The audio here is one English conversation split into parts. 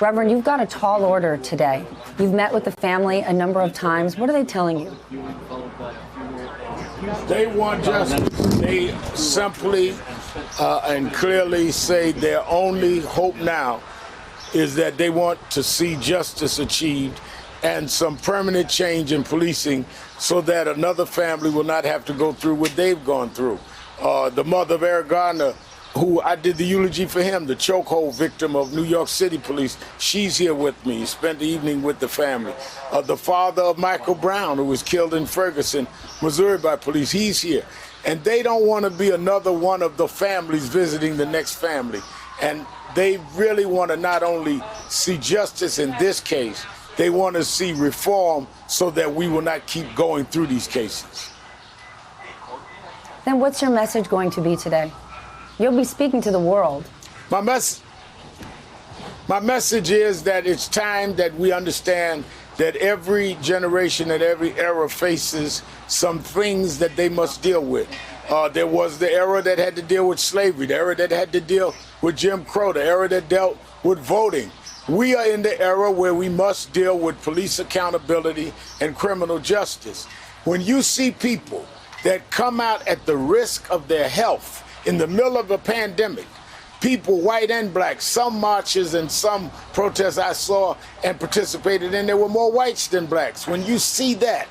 Reverend, you've got a tall order today. You've met with the family a number of times. What are they telling you? They want justice. They simply and clearly say their only hope now is that they want to see justice achieved and some permanent change in policing so that another family will not have to go through what they've gone through. The mother of Eric Garner, who I did the eulogy for him, the chokehold victim of New York City police, she's here with me, spent the evening with the family. The father of Michael Brown, who was killed in Ferguson, Missouri by police, he's here. And they don't want to be another one of the families visiting the next family. And they really want to not only see justice in this case, they want to see reform so that we will not keep going through these cases. Then what's your message going to be today? You'll be speaking to the world. My message is that it's time that we understand that every generation and every era faces some things that they must deal with. There was the era that had to deal with slavery, the era that had to deal with Jim Crow, the era that dealt with voting. We are in the era where we must deal with police accountability and criminal justice. When you see people that come out at the risk of their health in the middle of a pandemic, people, white and black, some marches and some protests I saw and participated in, there were more whites than blacks. When you see that,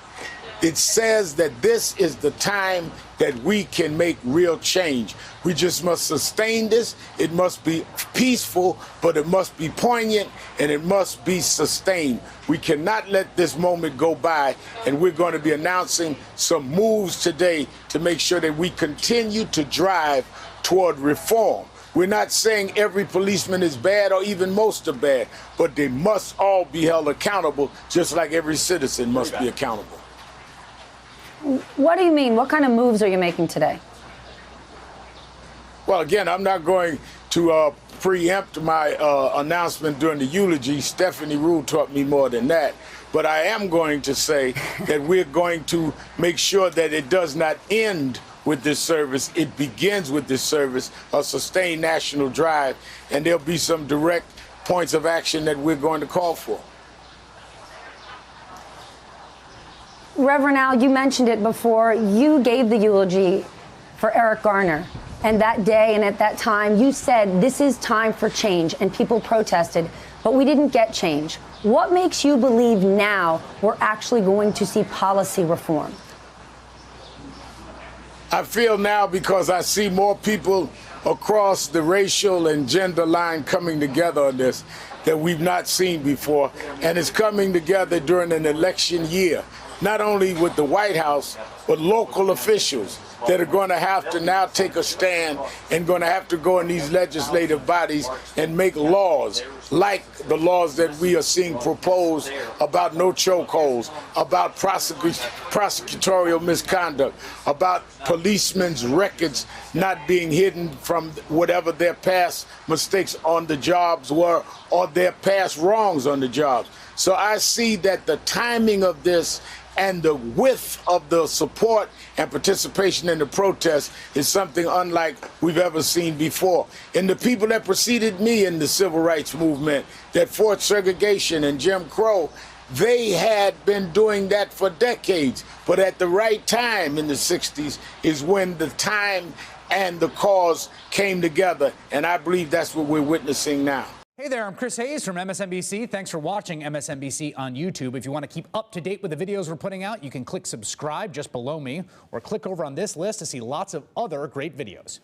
it says that this is the time that we can make real change. We just must sustain this. It must be peaceful, but it must be poignant, and it must be sustained. We cannot let this moment go by, and we're going to be announcing some moves today to make sure that we continue to drive toward reform. We're not saying every policeman is bad or even most are bad, but they must all be held accountable, just like every citizen must be accountable. What do you mean? What kind of moves are you making today? Well, again, I'm not going to preempt my announcement during the eulogy. Stephanie Ruhle taught me more than that. But I am going to say that we're going to make sure that it does not end with this service. It begins with this service, a sustained national drive, and there'll be some direct points of action that we're going to call for. Reverend Al, you mentioned it before. You gave the eulogy for Eric Garner. And that day and at that time, you said this is time for change. And people protested, but we didn't get change. What makes you believe now we're actually going to see policy reform? I feel now, because I see more people across the racial and gender line coming together on this that we've not seen before. And it's coming together during an election year, not only with the White House, but local officials that are going to have to now take a stand and going to have to go in these legislative bodies and make laws like the laws that we are seeing proposed about no chokeholds, about prosecutorial misconduct, about policemen's records not being hidden from whatever their past mistakes on the jobs were or their past wrongs on the jobs. So I see that the timing of this and the width of the support and participation in the protest is something unlike we've ever seen before. And the people that preceded me in the civil rights movement that fought segregation and Jim Crow, they had been doing that for decades. But at the right time in the 60s is when the time and the cause came together. And I believe that's what we're witnessing now. Hey there, I'm Chris Hayes from MSNBC. Thanks for watching MSNBC on YouTube. If you want to keep up to date with the videos we're putting out, you can click subscribe just below me or click over on this list to see lots of other great videos.